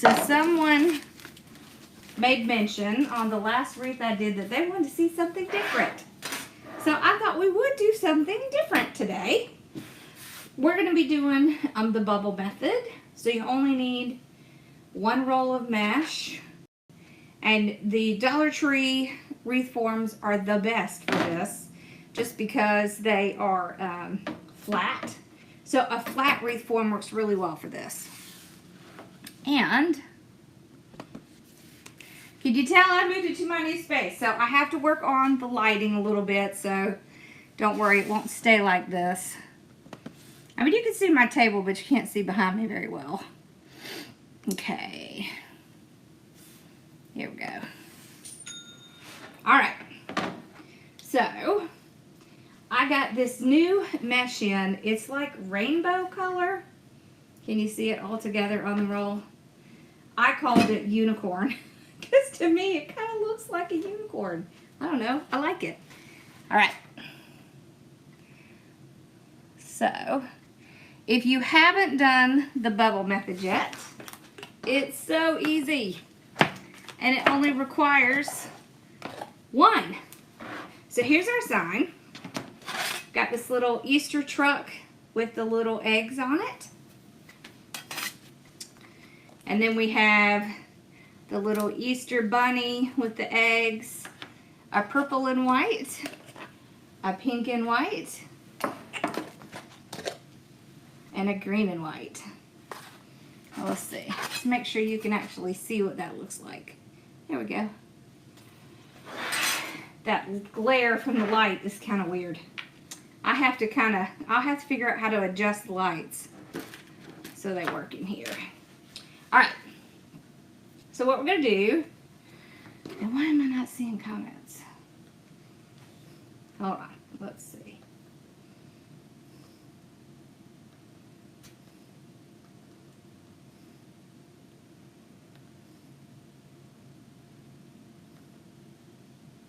So someone made mention on the last wreath I did that they wanted to see something different. So I thought we would do something different today. We're going to be doing the bubble method. So you only need one roll of mesh. And the Dollar Tree wreath forms are the best for this, just because they are flat. So a flat wreath form works really well for this. And could you tell I moved it to my new space? So I have to work on the lighting a little bit, so don't worry, it won't stay like this. I mean, you can see my table, but you can't see behind me very well. Okay. Here we go. All right. So I got this new mesh in. It's like rainbow color. Can you see it all together on the roll? I called it unicorn because to me it kind of looks like a unicorn. I don't know. I like it. All right. So if you haven't done the bubble method yet, it's so easy. And it only requires one. So here's our sign. Got this little Easter truck with the little eggs on it. And then we have the little Easter bunny with the eggs, a purple and white, a pink and white, and a green and white. Well, let's see. Let's make sure you can actually see what that looks like. There we go. That glare from the light is kind of weird. I'll have to figure out how to adjust the lights so they work in here. All right. So what we're going to do, and why am I not seeing comments? Hold on. Let's see.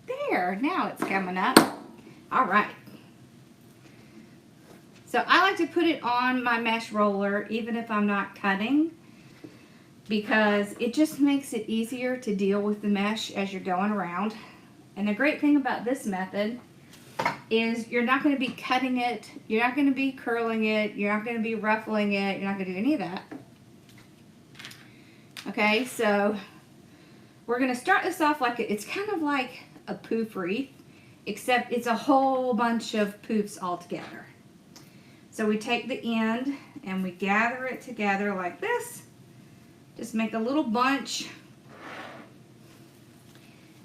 There, now it's coming up. All right. So I like to put it on my mesh roller even if I'm not cutting, because it just makes it easier to deal with the mesh as you're going around. And the great thing about this method is you're not going to be cutting it, you're not going to be curling it, you're not going to be ruffling it, you're not going to do any of that. Okay, so we're going to start this off like it's kind of like a poof wreath, except it's a whole bunch of poofs all together. So we take the end and we gather it together like this. Just make a little bunch.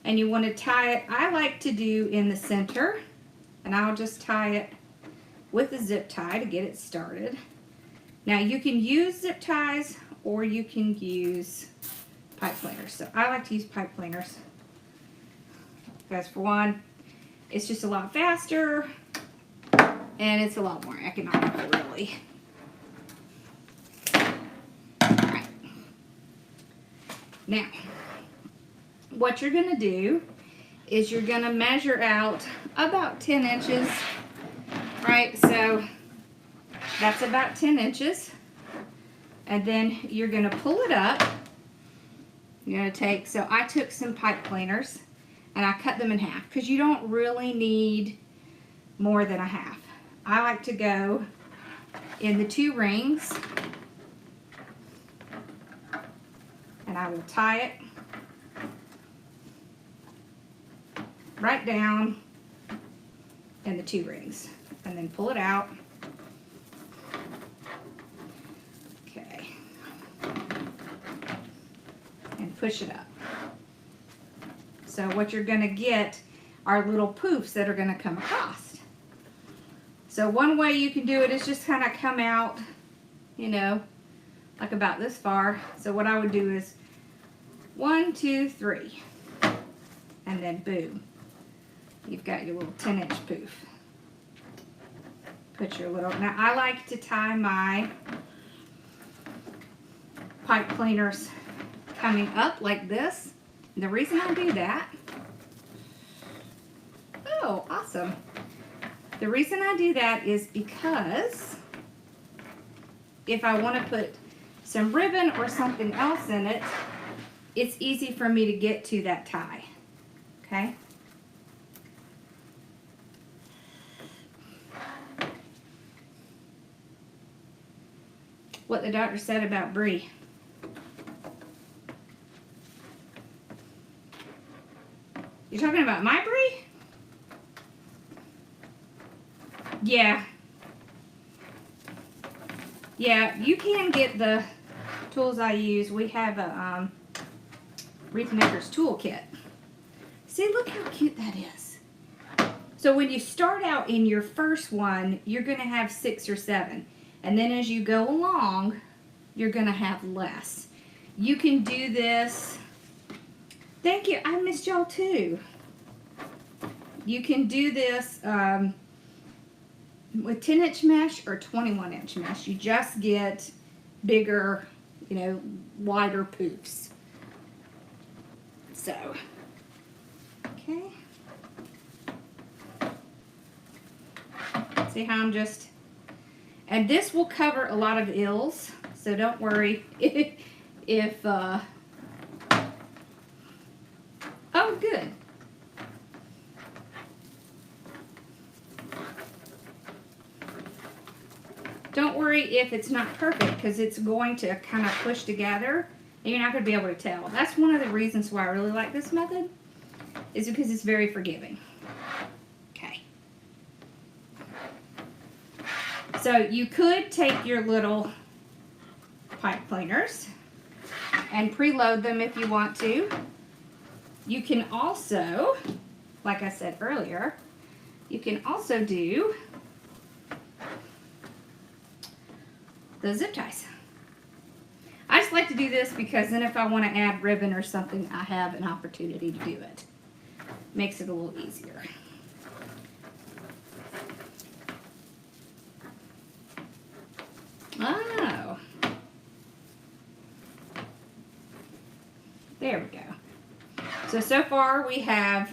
And you want to tie it, I like to do in the center, and I'll just tie it with a zip tie to get it started. Now you can use zip ties or you can use pipe planers. So I like to use pipe planers because, for one, it's just a lot faster and it's a lot more economical, really. Alright. Now, what you're going to do is you're going to measure out about 10 inches, right? So that's about 10 inches. And then you're going to pull it up. You're going to take, so I took some pipe planers and I cut them in half because you don't really need more than a half. I like to go in the 2 rings, and I will tie it right down in the 2 rings and then pull it out. Okay. And push it up. So what you're going to get are little poofs that are going to come across. So one way you can do it is just kind of come out, you know, like about this far. So what I would do is 1, 2, 3, and then boom. You've got your little 10-inch poof. Put your little, now I like to tie my pipe cleaners coming up like this. And the reason I do that, oh, awesome. The reason I do that is because if I want to put some ribbon or something else in it, it's easy for me to get to that tie, okay? What the doctor said about Brie. You're talking about my Brie? Yeah. Yeah, you can get the tools I use. We have a Wreath Maker's Toolkit. See, look how cute that is. So when you start out in your first one, you're going to have 6 or 7. And then as you go along, you're going to have less. You can do this. Thank you. I missed y'all too. You can do this with 10-inch mesh or 21-inch mesh. You just get bigger, you know, wider poofs. So, okay. See how I'm just... And this will cover a lot of ills, so don't worry if oh, good. Don't worry if it's not perfect, because it's going to kind of push together, and you're not going to be able to tell. That's one of the reasons why I really like this method, is because it's very forgiving. So you could take your little pipe cleaners and preload them if you want to. You can also, like I said earlier, you can also do the zip ties. I just like to do this because then if I want to add ribbon or something, I have an opportunity to do it. Makes it a little easier. Oh, there we go. So far we have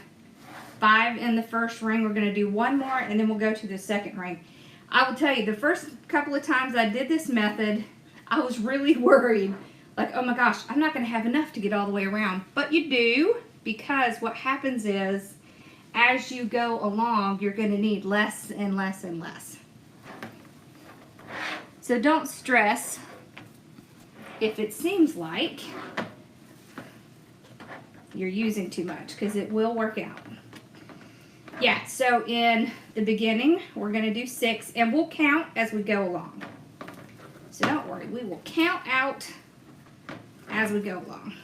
5 in the first ring. We're going to do 1 more and then we'll go to the second ring. I will tell you, the first couple of times I did this method, I was really worried. Like, oh my gosh, I'm not going to have enough to get all the way around. But you do, because what happens is, as you go along, you're going to need less and less and less. So don't stress if it seems like you're using too much, because it will work out. Yeah, so in the beginning, we're going to do 6, and we'll count as we go along. So don't worry, we will count out as we go along.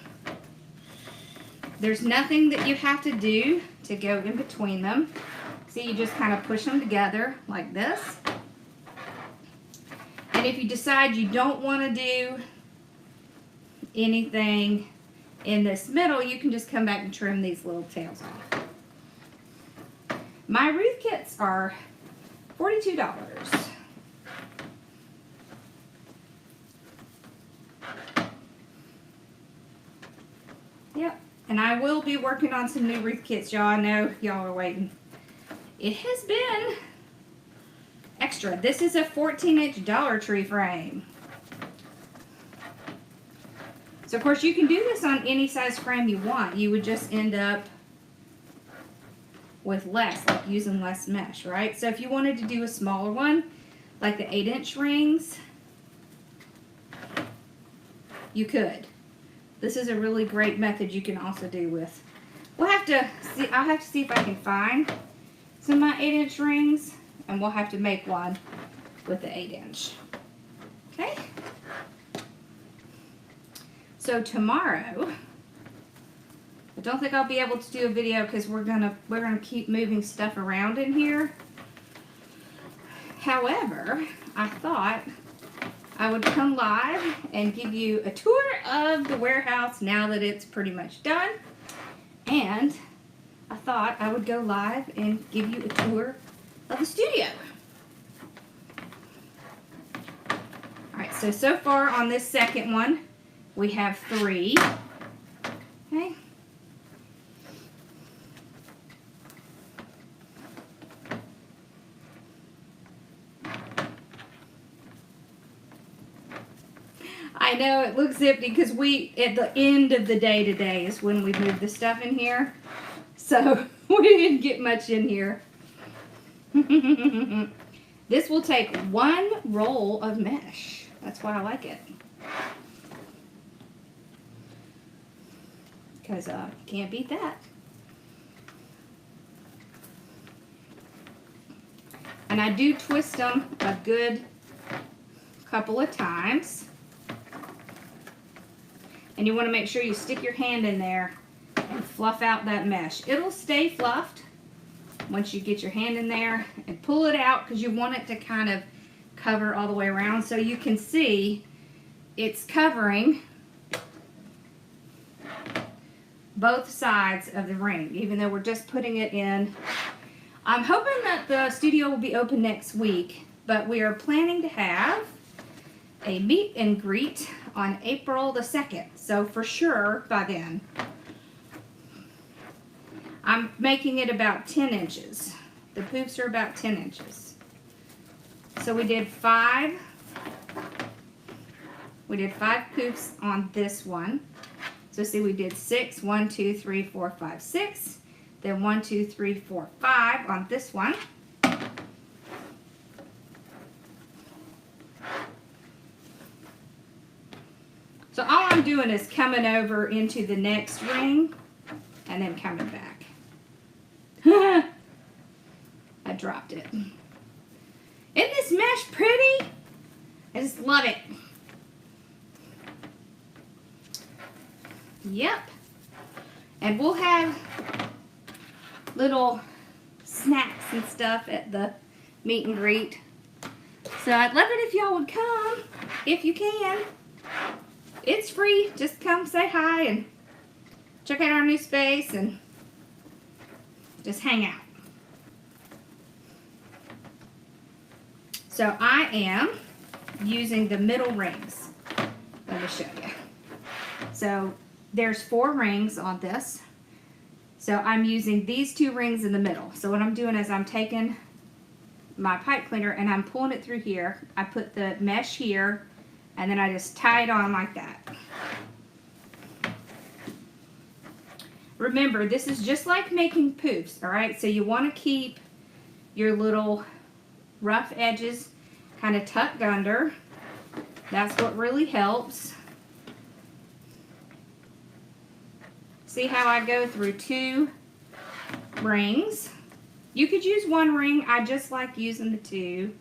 There's nothing that you have to do to go in between them. See, you just kind of push them together like this. And if you decide you don't want to do anything in this middle, you can just come back and trim these little tails off. My wreath kits are $42. Yep, and I will be working on some new wreath kits, y'all. I know y'all are waiting. It has been extra. This is a 14-inch Dollar Tree frame. So, of course, you can do this on any size frame you want. You would just end up with less, like using less mesh, right? So if you wanted to do a smaller one, like the 8-inch rings, you could. This is a really great method you can also do with. We'll have to see, I'll have to see if I can find some of my 8-inch rings, and we'll have to make one with the 8-inch. Okay? So tomorrow, I don't think I'll be able to do a video because we're gonna keep moving stuff around in here. However, I thought I would come live and give you a tour of the warehouse now that it's pretty much done. And I thought I would go live and give you a tour of the studio. Alright, so far on this second one, we have 3. Okay. I I know it looks empty because we, at the end of the day today is when we moved the stuff in here. So we didn't get much in here. This will take 1 roll of mesh. That's why I like it. Because you can't beat that. And I do twist them a good couple of times. And you want to make sure you stick your hand in there and fluff out that mesh. It'll stay fluffed once you get your hand in there, and pull it out because you want it to kind of cover all the way around so you can see it's covering both sides of the ring, even though we're just putting it in. I'm hoping that the studio will be open next week, but we are planning to have a meet and greet on April the 2nd. So for sure by then. I'm making it about 10 inches. The poofs are about 10 inches. So we did 5 poofs on this one. So see, we did 6, 1, 2, 3, 4, 5, 6. Then 1, 2, 3, 4, 5 on this one. So all I'm doing is coming over into the next ring and then coming back. I dropped it. Isn't this mesh pretty? I just love it. Yep. And we'll have little snacks and stuff at the meet and greet. So I'd love it if y'all would come, if you can. It's free. Just come say hi and check out our new space and just hang out. So I am using the middle rings. Let me show you. So there's 4 rings on this. So I'm using these 2 rings in the middle. So what I'm doing is I'm taking my pipe cleaner and I'm pulling it through here. I put the mesh here and then I just tie it on like that. Remember, this is just like making poofs, all right? So you want to keep your little rough edges kind of tucked under. That's what really helps. See how I go through 2 rings? You could use 1 ring. I just like using the 2.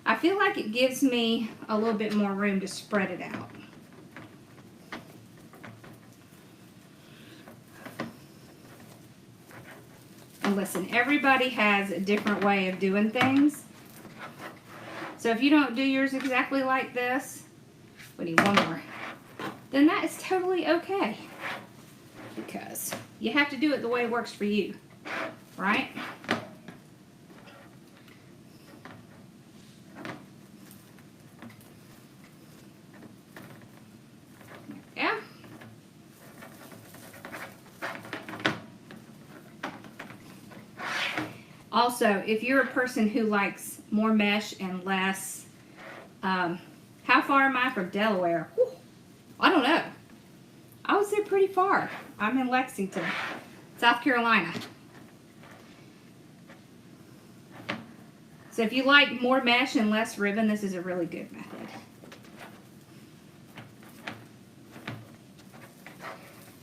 I feel like it gives me a little bit more room to spread it out. And listen, everybody has a different way of doing things. So if you don't do yours exactly like this, we need 1 more, then that is totally okay. Because you have to do it the way it works for you, right? Yeah. Also, if you're a person who likes more mesh and less, how far am I from Delaware? Whew, I don't know. I would say pretty far. I'm in Lexington, South Carolina. So if you like more mesh and less ribbon, this is a really good method.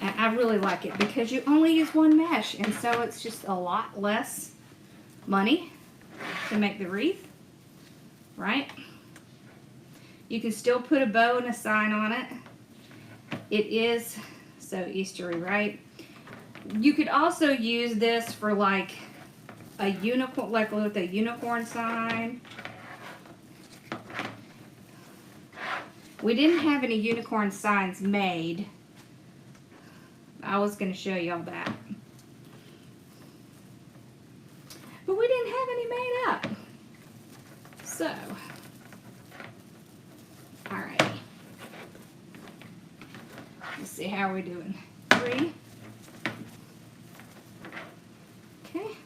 And I really like it because you only use 1 mesh, and so it's just a lot less money to make the wreath, right? You can still put a bow and a sign on it. It is so Eastery, right? You could also use this for like a unicorn, like with a unicorn sign. We didn't have any unicorn signs made. I was going to show y'all that. But we didn't have any made up. So, alright. Let's see how we're doing. 3. Okay.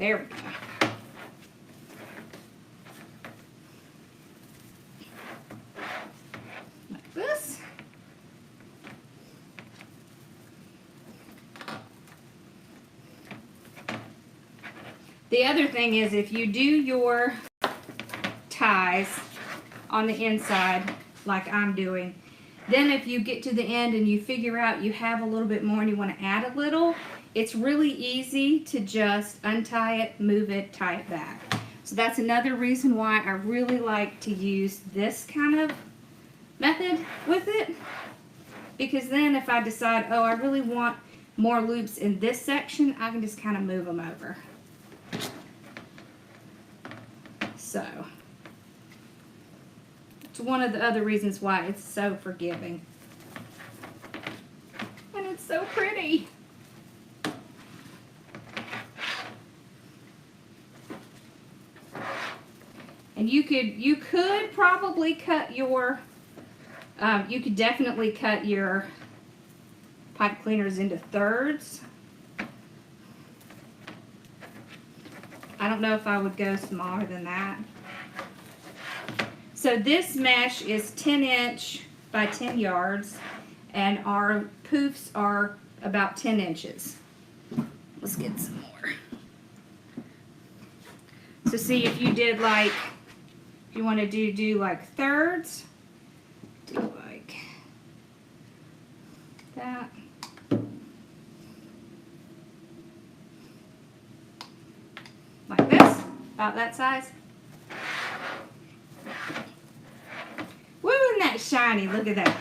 There we go. Like this. The other thing is, if you do your ties on the inside like I'm doing, then if you get to the end and you figure out you have a little bit more and you want to add a little, it's really easy to just untie it, move it, tie it back. So that's another reason why I really like to use this kind of method with it, because then if I decide, oh, I really want more loops in this section, I can just kind of move them over. So it's one of the other reasons why it's so forgiving. And it's so pretty. And you could probably cut your, you could definitely cut your pipe cleaners into thirds. I don't know if I would go smaller than that. So this mesh is 10" by 10 yards, and our poofs are about 10 inches. Let's get some more. So see, if you did like, if you want to do like thirds, do like that. Like this, about that size. Woo, isn't that shiny? Look at that.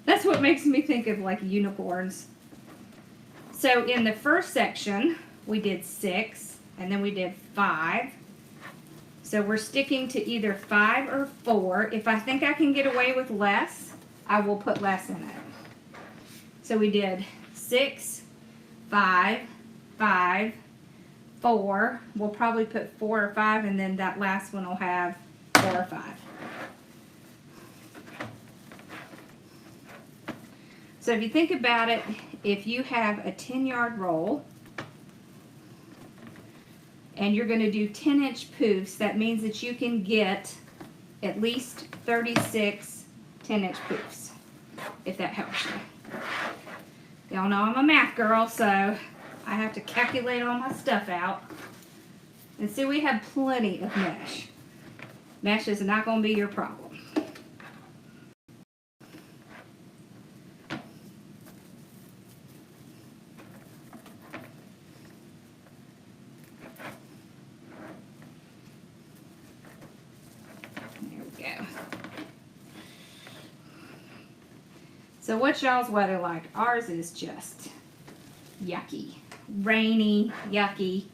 That's what makes me think of like unicorns. So in the first section, we did 6, and then we did 5. So we're sticking to either 5 or 4. If I think I can get away with less, I will put less in it. So we did 6, 5, 5, 4. We'll probably put 4 or 5, and then that last one will have 4 or 5. So if you think about it, if you have a 10-yard roll and you're going to do 10-inch poofs, that means that you can get at least 36 10-inch poofs, if that helps you. Y'all know I'm a math girl, so I have to calculate all my stuff out. And see, we have plenty of mesh. Mesh is not going to be your problem. So what's y'all's weather like? Ours is just yucky. Rainy, yucky.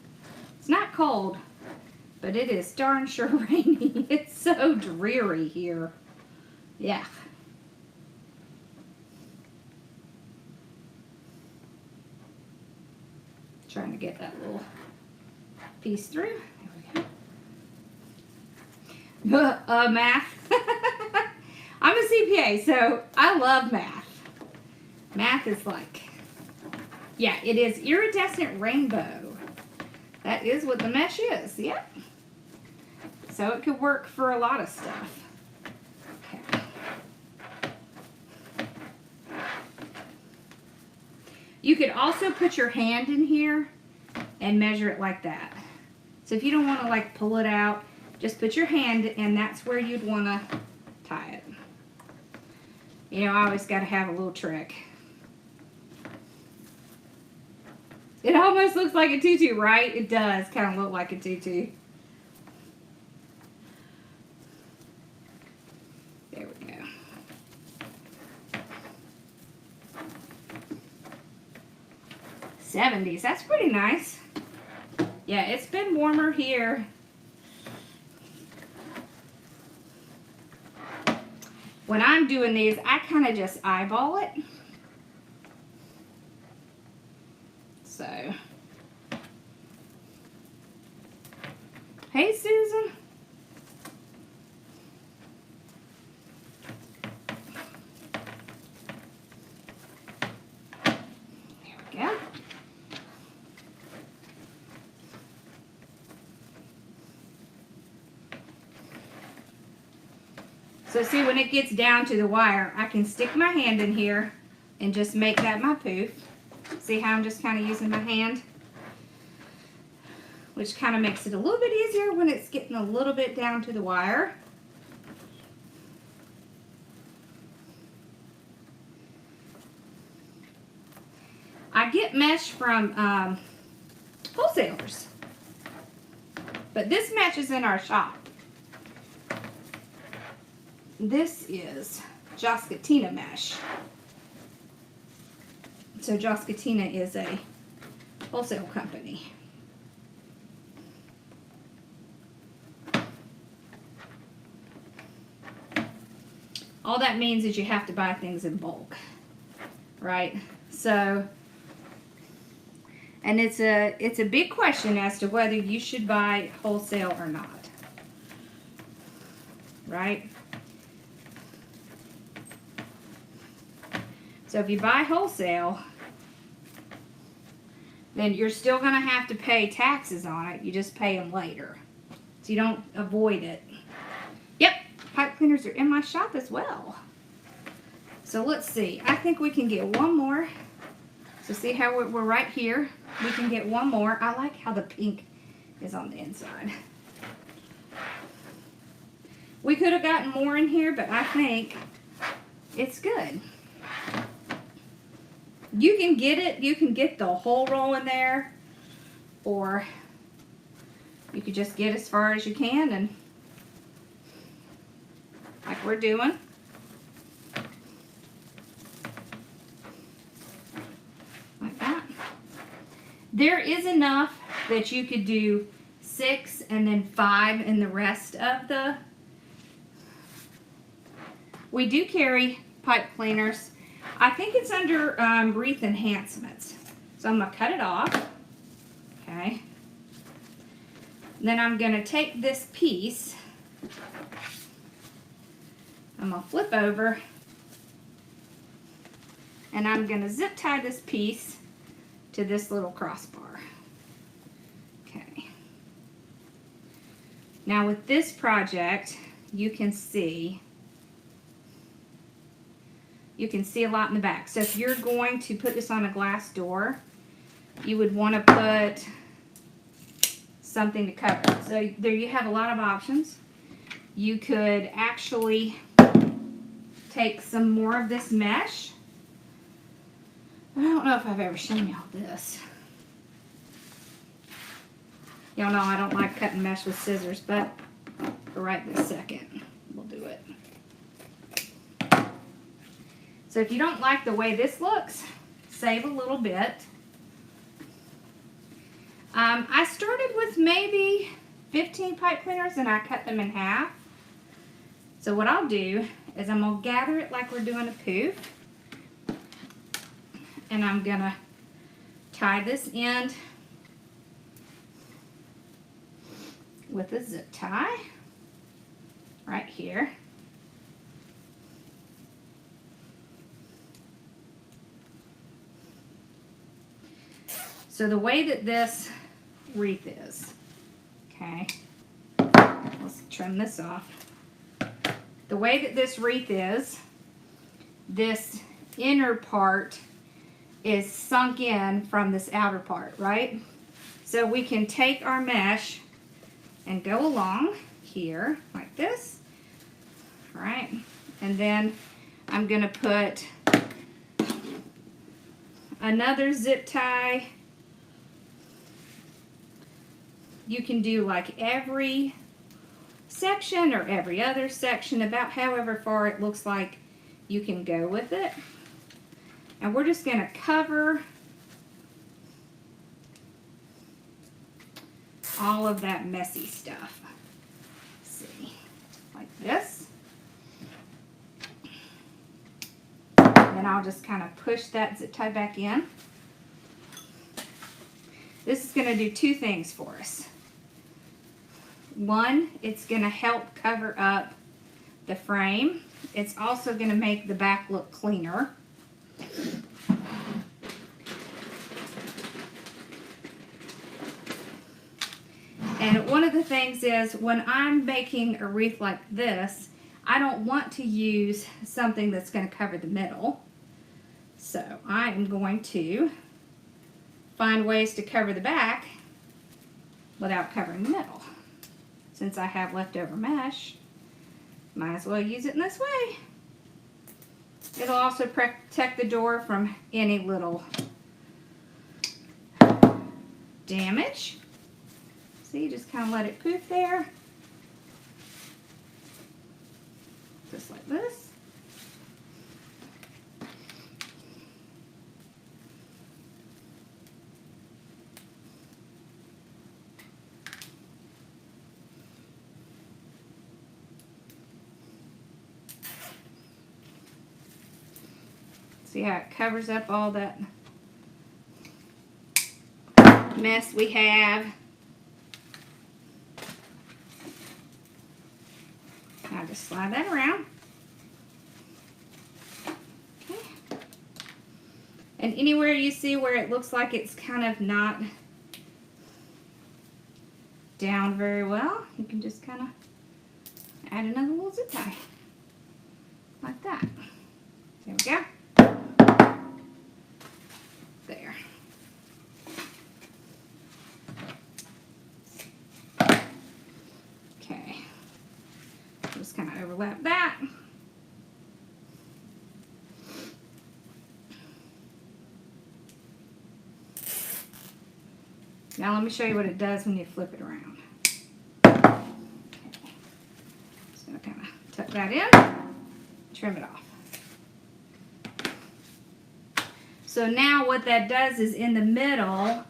It's not cold, but it is darn sure rainy. It's so dreary here. Yeah. Trying to get that little piece through. There we go. Math. I'm a CPA, so I love math. Math is like, yeah, it is iridescent rainbow. That is what the mesh is, yep. So it could work for a lot of stuff. Okay. You could also put your hand in here and measure it like that. So if you don't want to like pull it out, just put your hand, and that's where you'd want to tie it. You know, I always got to have a little trick. It almost looks like a tutu, right? It does kind of look like a tutu. There we go. '70s, that's pretty nice. Yeah, it's been warmer here. When I'm doing these, I kind of just eyeball it. So, hey Susan. There we go. So see, when it gets down to the wire, I can stick my hand in here and just make that my poof. See how I'm just kind of using my hand? Which kind of makes it a little bit easier when it's getting a little bit down to the wire. I get mesh from wholesalers, but this mesh is in our shop. This is Joscatina mesh. So Joscatina is a wholesale company. All that means is you have to buy things in bulk, right? So, and it's a big question as to whether you should buy wholesale or not, right? So if you buy wholesale, then you're still going to have to pay taxes on it. You just pay them later, so you don't avoid it. Yep, pipe cleaners are in my shop as well. So let's see. I think we can get one more. So see how we're right here? We can get one more. I like how the pink is on the inside. We could have gotten more in here, but I think it's good. You can get it. You can get the whole roll in there, or you could just get as far as you can, and like we're doing. Like that. There is enough that you could do 6 and then 5 in the rest of the. We do carry pipe cleaners. I think it's under Wreath enhancements. So I'm going to cut it off. Okay. Then I'm going to take this piece. I'm going to flip over. And I'm going to zip tie this piece to this little crossbar. Okay. Now with this project, you can see a lot in the back. So if you're going to put this on a glass door, you would want to put something to cover it. So there you have a lot of options. You could actually take some more of this mesh. I don't know if I've ever shown y'all this. Y'all know I don't like cutting mesh with scissors, but for right this second, we'll do it. So if you don't like the way this looks, save a little bit. I started with maybe 15 pipe cleaners and I cut them in half. So what I'll do is I'm going to gather it like we're doing a poof. And I'm going to tie this end with a zip tie right here. So the way that this wreath is, okay, let's trim this off. The way that this wreath is, this inner part is sunk in from this outer part, right? So we can take our mesh and go along here like this, right? And then I'm going to put another zip tie. You can do like every section or every other section, about however far it looks like you can go with it. And we're just going to cover all of that messy stuff. Let's see, like this. Then I'll just kind of push that zip tie back in. This is going to do two things for us. One, it's going to help cover up the frame. It's also going to make the back look cleaner. And one of the things is when I'm making a wreath like this, I don't want to use something that's going to cover the middle. So I am going to find ways to cover the back without covering the middle. Since I have leftover mesh, might as well use it in this way. It'll also protect the door from any little damage. See, just kind of let it poof there. Just like this. See how it covers up all that mess we have. Now just slide that around. Okay. And anywhere you see where it looks like it's kind of not down very well, you can just kind of add another little zip tie. Like that. There we go. There. Okay. Just kind of overlap that. Now let me show you what it does when you flip it around. Okay. Just gonna kind of tuck that in, trim it off. So now what that does is in the middle,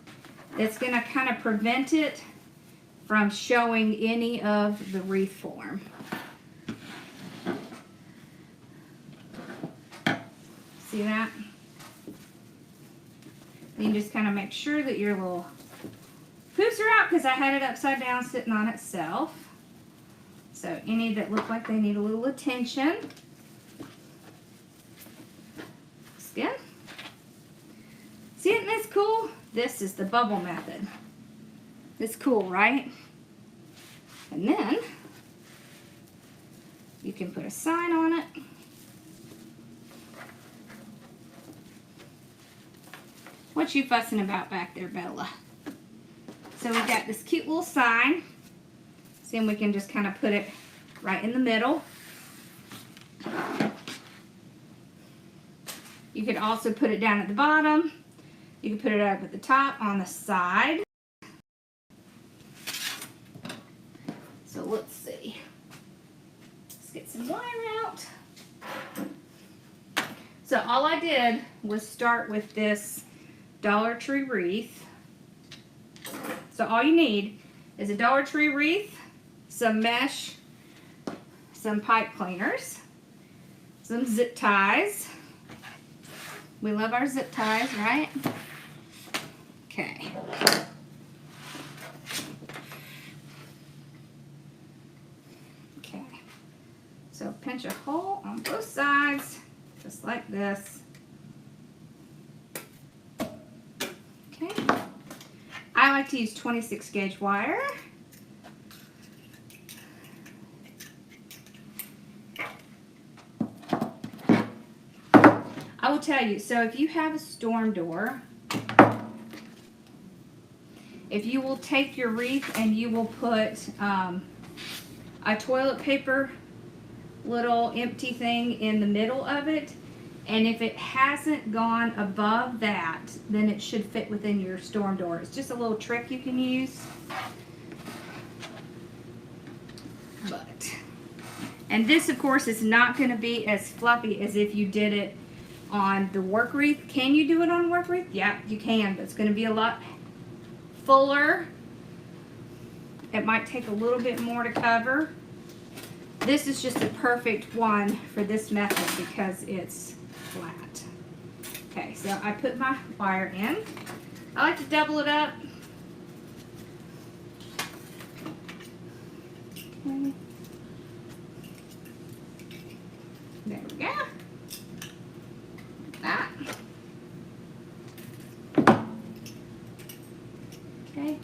it's going to kind of prevent it from showing any of the wreath form. See that? You can just kind of make sure that your little poofs are out because I had it upside down sitting on itself. So any that look like they need a little attention. Skin. See, isn't this cool? This is the bubble method. It's cool, right? And then you can put a sign on it. What you fussing about back there, Bella? So we've got this cute little sign. See, and we can just kind of put it right in the middle. You could also put it down at the bottom. You can put it up at the top on the side. So let's see. Let's get some wire out. So all I did was start with this Dollar Tree wreath. So all you need is a Dollar Tree wreath, some mesh, some pipe cleaners, some zip ties. We love our zip ties, right? Okay. Okay. So pinch a hole on both sides, just like this. Okay. I like to use 26 gauge wire. I will tell you, so if you have a storm door, if you will take your wreath and you will put a toilet paper little empty thing in the middle of it, and if it hasn't gone above that, then it should fit within your storm door. It's just a little trick you can use. And this, of course, is not going to be as fluffy as if you did it on the work wreath. Can you do it on work wreath? Yeah, you can, but it's going to be a lot fuller. It might take a little bit more to cover. This is just a perfect one for this method because it's flat. Okay, so I put my wire in. I like to double it up. Okay. There we go. Like that. Okay.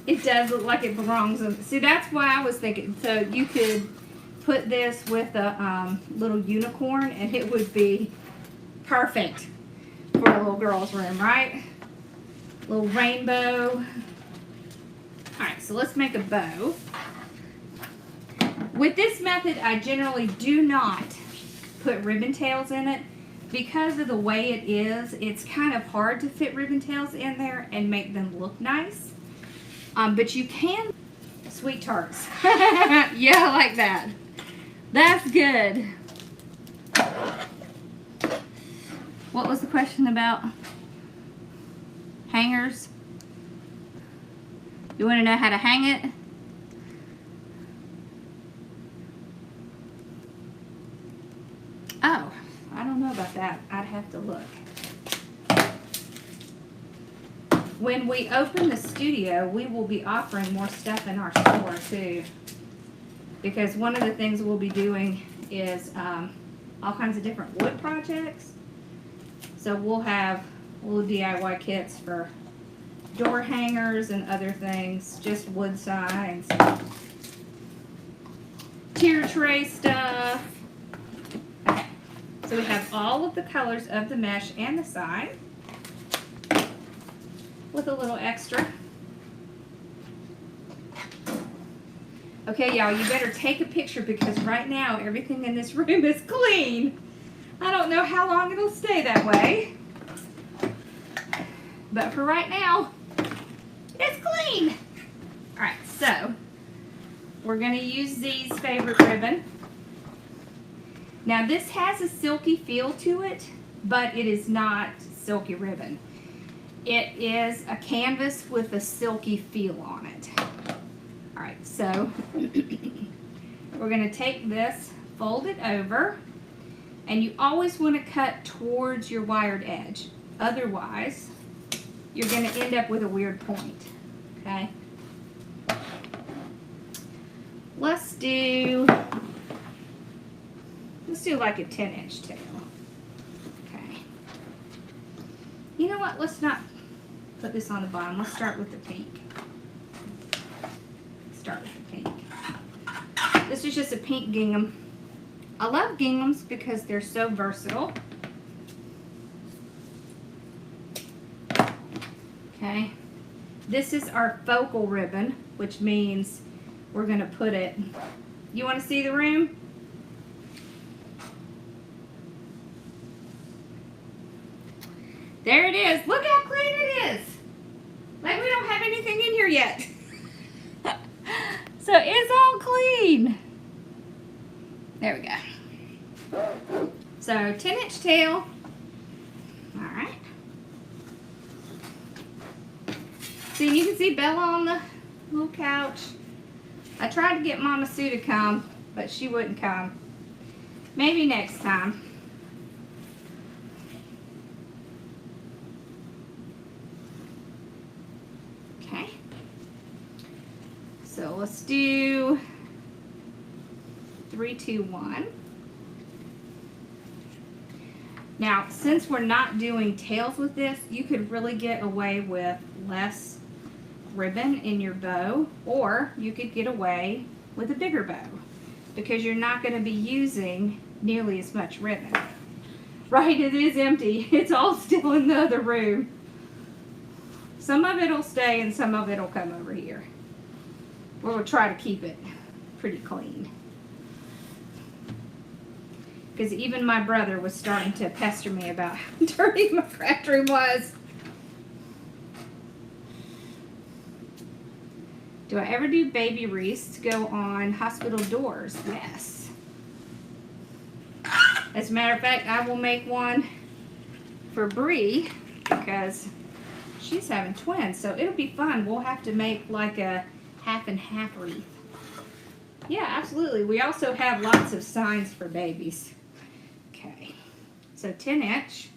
It does look like it belongs in. See, that's why I was thinking. So you could put this with a little unicorn, and it would be perfect for a little girl's room, right? Little rainbow. All right, so let's make a bow. With this method, I generally do not put ribbon tails in it. Because of the way it is, it's kind of hard to fit ribbon tails in there and make them look nice. But you can. Sweet tarts. Yeah, like that. That's good. What was the question about? Hangers? You want to know how to hang it? Oh, I don't know about that. I'd have to look. When we open the studio, we will be offering more stuff in our store too. Because one of the things we'll be doing is all kinds of different wood projects. So we'll have little DIY kits for door hangers and other things, just wood signs, tier tray stuff. Okay, so we have all of the colors of the mesh and the sign, with a little extra. Okay, y'all, you better take a picture because right now everything in this room is clean. I don't know how long it'll stay that way, but for right now, it's clean. All right, so we're gonna use Z's favorite ribbon. Now this has a silky feel to it, but it is not silky ribbon. It is a canvas with a silky feel on it. All right, so we're going to take this, fold it over, and you always want to cut towards your wired edge. Otherwise, you're going to end up with a weird point, okay? Let's do like a 10-inch tail. Okay. You know what? Let's not put this on the bottom. Let's start with the pink. Start with the pink. This is just a pink gingham. I love ginghams because they're so versatile. Okay. This is our focal ribbon, which means we're going to put it. You want to see the room? There it is. Look how clean it is. Like we don't have anything in here yet. So it's all clean. There we go. So 10-inch tail. All right. See, you can see Bella on the little couch. I tried to get Mama Sue to come, but she wouldn't come. Maybe next time. Okay. So let's do 3, 2, 1. Now, since we're not doing tails with this, you could really get away with less ribbon in your bow, or you could get away with a bigger bow because you're not going to be using nearly as much ribbon. Right, it is empty. It's all still in the other room. Some of it will stay and some of it will come over here. We'll try to keep it pretty clean. Because even my brother was starting to pester me about how dirty my craft room was. Do I ever do baby wreaths to go on hospital doors? Yes. As a matter of fact, I will make one for Bree because she's having twins, so it'll be fun. We'll have to make like a half and half wreath. Yeah, absolutely. We also have lots of signs for babies. Okay, so 10-inch.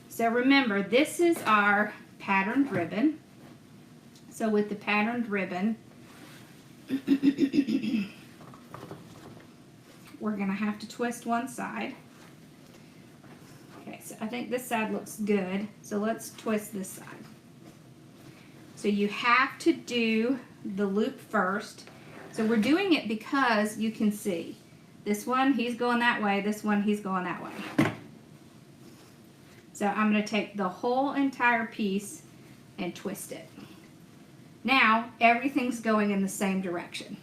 So remember, this is our patterned ribbon. So with the patterned ribbon, we're going to have to twist one side. Okay, so I think this side looks good. So let's twist this side. So you have to do the loop first. So we're doing it because you can see this one, he's going that way, this one, he's going that way. So I'm going to take the whole entire piece and twist it. Now everything's going in the same direction.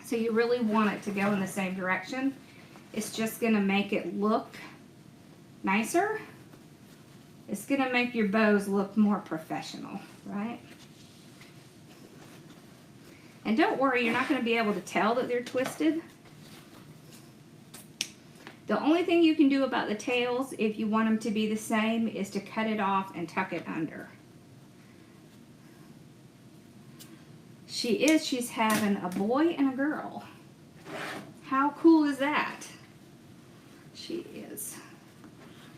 So you really want it to go in the same direction. It's just going to make it look nicer. It's going to make your bows look more professional, right? And don't worry, you're not going to be able to tell that they're twisted. The only thing you can do about the tails, if you want them to be the same, is to cut it off and tuck it under. She's having a boy and a girl. How cool is that? She is.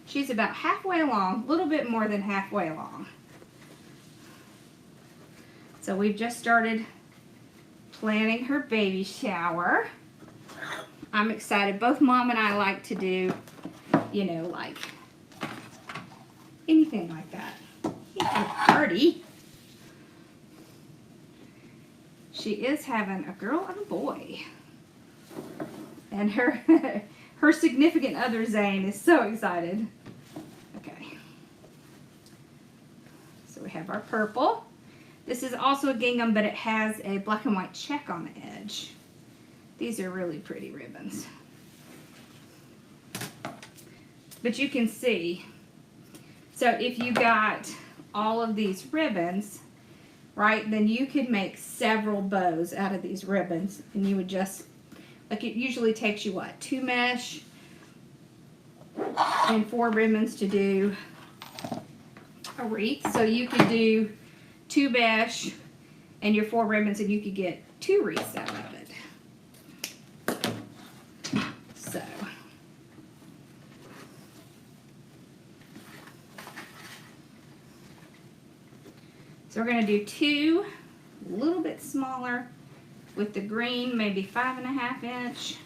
She's about halfway along, a little bit more than halfway along. So we've just started planning her baby shower. I'm excited. Both Mom and I like to do, you know, like anything like that. A party. She is having a girl and a boy. And her her significant other, Zane, is so excited. Okay. So we have our purple. This is also a gingham, but it has a black and white check on the edge. These are really pretty ribbons. But you can see, so if you got all of these ribbons, right, then you could make several bows out of these ribbons, and you would just, like, it usually takes you, what, 2 mesh and 4 ribbons to do a wreath. So you could do 2 mesh and your 4 ribbons, and you could get 2 wreaths out of it. So we're going to do 2 a little bit smaller with the green, maybe 5.5 inch.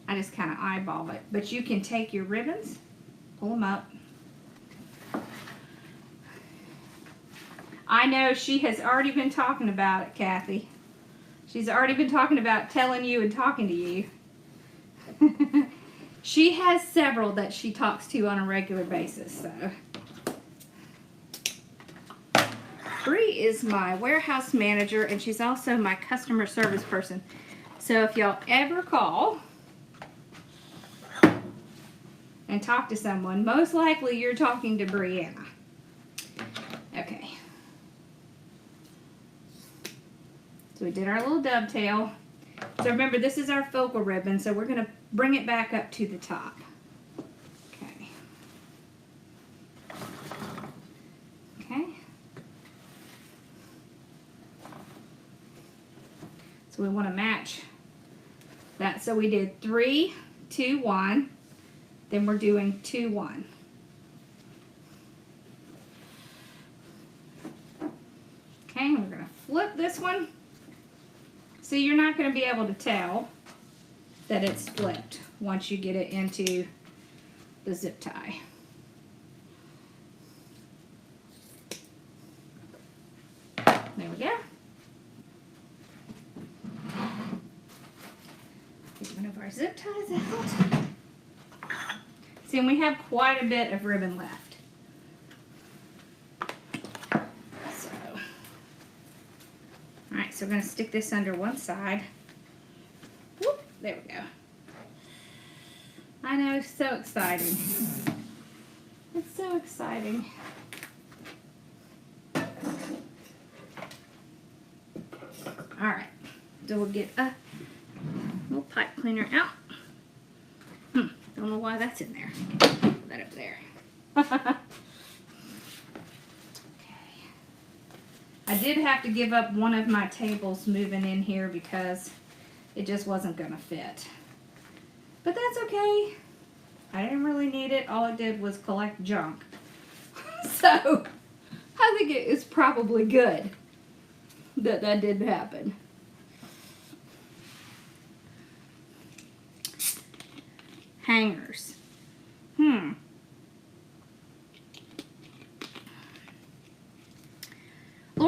I just kind of eyeball it, but you can take your ribbons, pull them up. I know she has already been talking about it, Kathy. She's already been talking about telling you and talking to you. She has several that she talks to on a regular basis, so. Bree is my warehouse manager, and she's also my customer service person. So if y'all ever call and talk to someone, most likely you're talking to Brianna. Okay. So we did our little dovetail. So remember, this is our focal ribbon, so we're going to bring it back up to the top. Okay. Okay. So we want to match that. So we did 3, 2, 1. Then we're doing 2, 1. Okay, we're going to flip this one. So you're not going to be able to tell that it's flipped once you get it into the zip tie. There we go. Get one of our zip ties out. See, and we have quite a bit of ribbon left. Alright, so we're going to stick this under one side. Whoop, there we go. I know, so exciting. It's so exciting. Alright, so we'll get a little pipe cleaner out. Don't know why that's in there. Put that up there. I did have to give up one of my tables moving in here because it just wasn't going to fit. But that's okay. I didn't really need it. All it did was collect junk. So, I think it is probably good that that did happen. Hangers.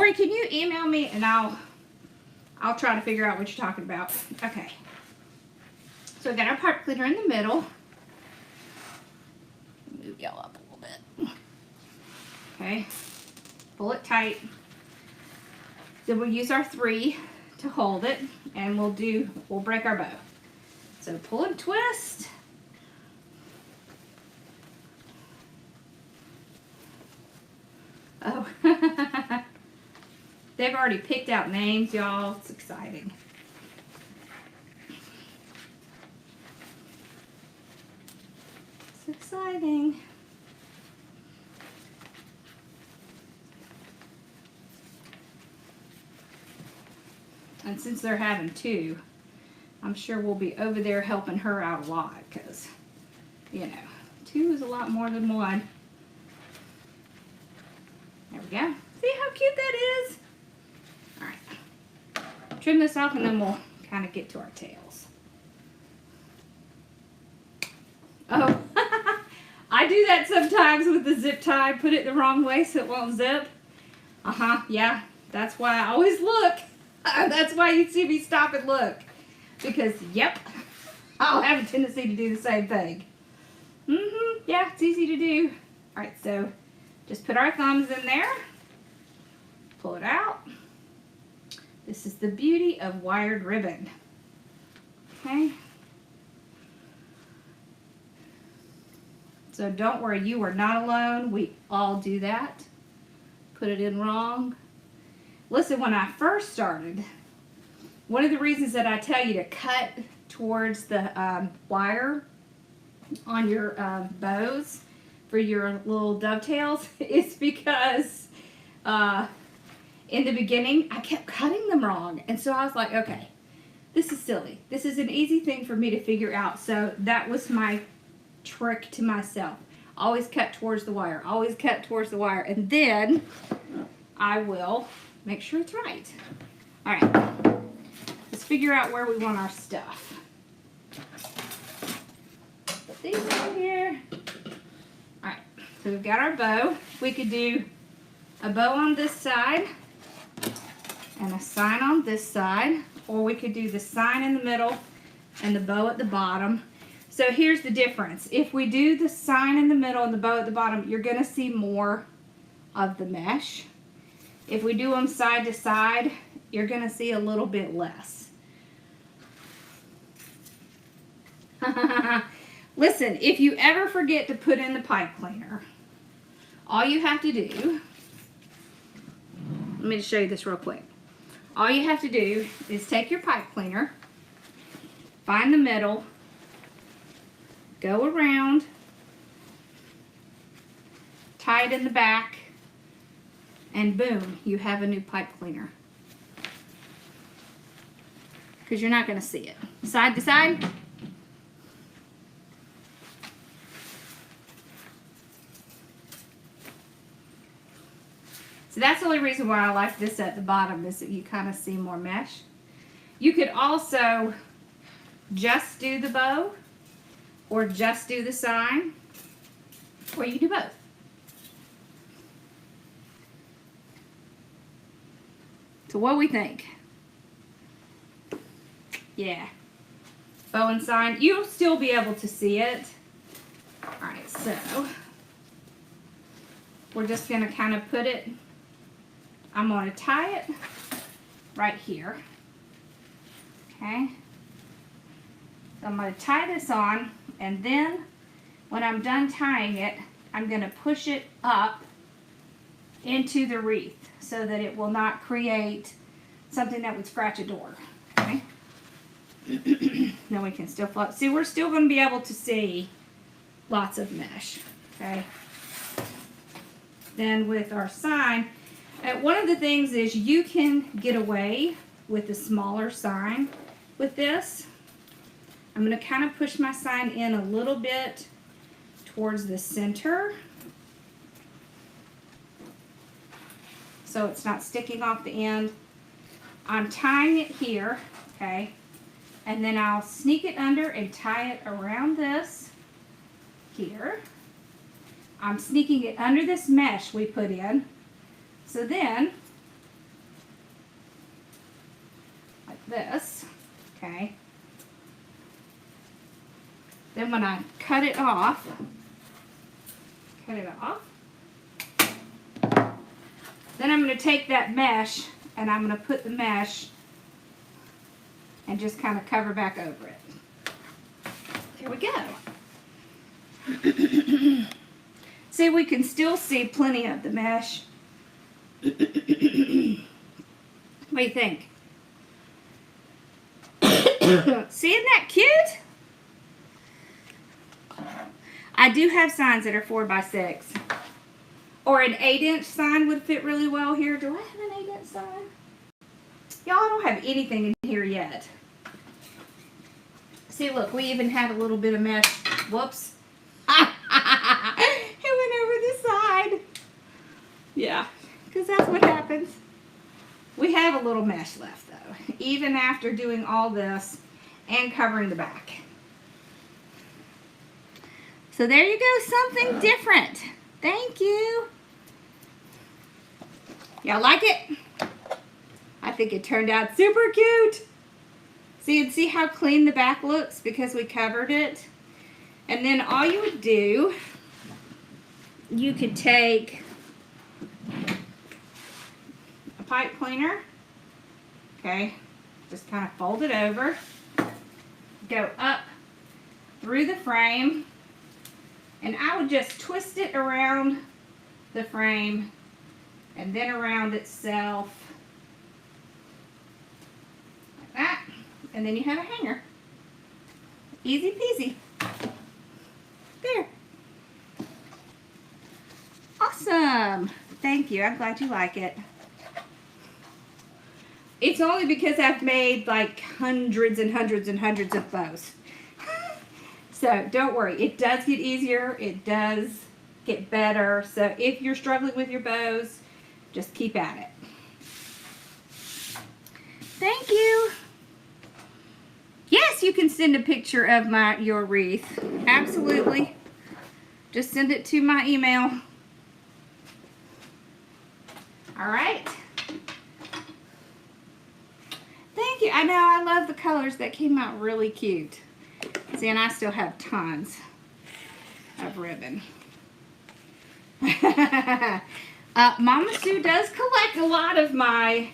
Lori, can you email me and I'll try to figure out what you're talking about. Okay. So we got our pipe cleaner in the middle. Move y'all up a little bit. Okay. Pull it tight. Then we'll use our 3 to hold it, and we'll break our bow. So pull and twist. Oh. They've already picked out names, y'all. It's exciting. It's exciting. And since they're having 2, I'm sure we'll be over there helping her out a lot because, you know, 2 is a lot more than 1. There we go. See how cute that is? All right. Trim this off and then we'll kind of get to our tails. Oh, I do that sometimes with the zip tie. Put it the wrong way so it won't zip. Yeah. That's why I always look. That's why you see me stop and look. Because, yep, I'll have a tendency to do the same thing. Yeah, it's easy to do. All right, so just put our thumbs in there. Pull it out. This is the beauty of wired ribbon. Okay. So don't worry, you are not alone. We all do that. Put it in wrong. Listen, when I first started, one of the reasons that I tell you to cut towards the wire on your bows for your little dovetails is because in the beginning I kept cutting them wrong. And so I was like, okay, this is silly. This is an easy thing for me to figure out. So that was my trick to myself. Always cut towards the wire. Always cut towards the wire. And then I will make sure it's right. All right. Let's figure out where we want our stuff. Put these in here. All right. So we've got our bow. We could do a bow on this side and a sign on this side, or we could do the sign in the middle and the bow at the bottom. So here's the difference. If we do the sign in the middle and the bow at the bottom, you're going to see more of the mesh. If we do them side to side, you're going to see a little bit less. Listen, if you ever forget to put in the pipe cleaner, all you have to do, let me just show you this real quick. All you have to do is take your pipe cleaner, find the middle, go around, tie it in the back, and boom, you have a new pipe cleaner. Because you're not going to see it. Side to side. So that's the only reason why I like this at the bottom, is that you kind of see more mesh. You could also just do the bow, or just do the sign, or you can do both. So what do we think? Yeah. Bow and sign. You'll still be able to see it. Alright, so we're just going to kind of put it, I'm going to tie it right here. Okay. So I'm going to tie this on, and then when I'm done tying it, I'm going to push it up into the wreath so that it will not create something that would scratch a door. Okay. Then we can still float. See, we're still going to be able to see lots of mesh. Okay. Then with our sign, one of the things is you can get away with a smaller sign with this. I'm going to kind of push my sign in a little bit towards the center, so it's not sticking off the end. I'm tying it here, okay, and then I'll sneak it under and tie it around this here. I'm sneaking it under this mesh we put in. So then this, okay. Then when I cut it off, then I'm going to take that mesh and I'm going to put the mesh and just kind of cover back over it. There we go. See, we can still see plenty of the mesh. What do you think? See, isn't that cute? I do have signs that are 4x6. Or an 8-inch sign would fit really well here. Do I have an 8-inch sign? Y'all, I don't have anything in here yet. See, look, we even had a little bit of mesh. Whoops. It went over the side. Yeah, because that's what happens. We have a little mesh left, though, even after doing all this and covering the back. So there you go, something different. Thank you. Y'all like it? I think it turned out super cute. See how clean the back looks because we covered it? And then all you would do, you could take a pipe cleaner, okay, just kind of fold it over, go up through the frame, and I would just twist it around the frame and then around itself like that, and then you have a hanger. Easy peasy. There. Awesome. Thank you. I'm glad you like it. It's only because I've made like hundreds and hundreds and hundreds of bows. So don't worry. It does get easier. It does get better. So if you're struggling with your bows, just keep at it. Thank you. Yes, you can send a picture of your wreath. Absolutely. Just send it to my email. All right. Thank you. I know, I love the colors. That came out really cute. See, and I still have tons of ribbon. Mama Sue does collect a lot of my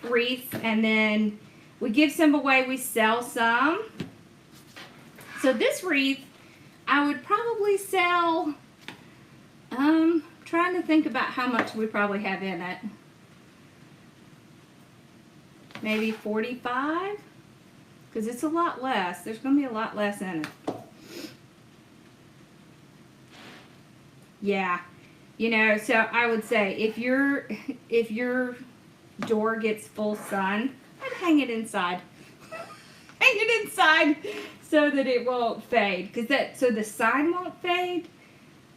wreaths, and then we give some away. We sell some. So this wreath, I would probably sell, trying to think about how much we probably have in it. Maybe 45, because it's a lot less. There's going to be a lot less in it. Yeah, you know, so I would say if your door gets full sun, I'd hang it inside. Hang it inside so that it won't fade, so the sign won't fade.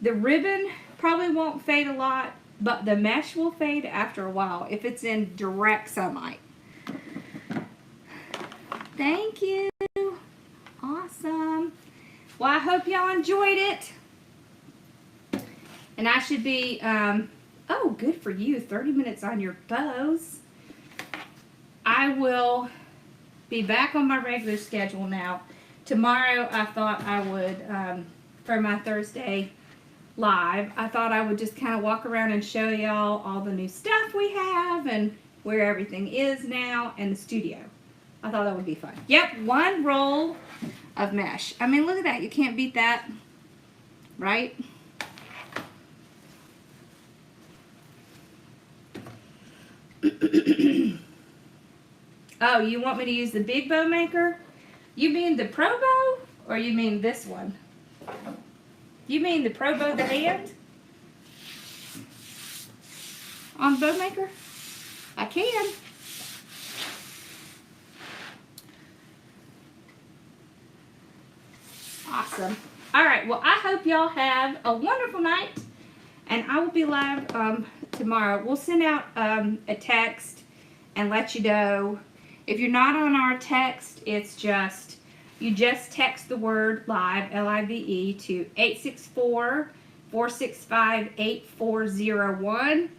The ribbon probably won't fade a lot, but the mesh will fade after a while if it's in direct sunlight. Thank you. Awesome. Well, I hope y'all enjoyed it. And I should be, oh, good for you, 30 minutes on your bows. I will be back on my regular schedule now. Tomorrow, I thought I would, for my Thursday live, I thought I would just kind of walk around and show y'all all the new stuff we have and where everything is now and the studio. I thought that would be fun. Yep, one roll of mesh. I mean, look at that. You can't beat that, right? Oh, you want me to use the big bow maker? You mean the Pro Bow, or you mean this one? You mean the Pro Bow, the hand? On bow maker? I can. Awesome. All right, well, I hope y'all have a wonderful night, and I will be live tomorrow. We'll send out a text and let you know. If you're not on our text, it's just, you just text the word live, L-I-V-E, to 864-465-8401,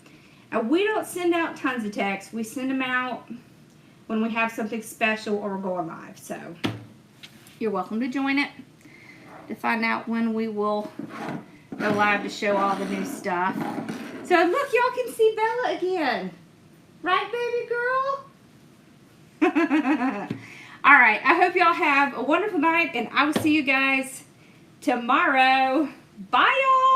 And we don't send out tons of texts. We send them out when we have something special or we're going live. So you're welcome to join it to find out when we will go live to show all the new stuff. So look, y'all can see Bella again. Right, baby girl? All right, I hope y'all have a wonderful night, and I will see you guys tomorrow. Bye, y'all.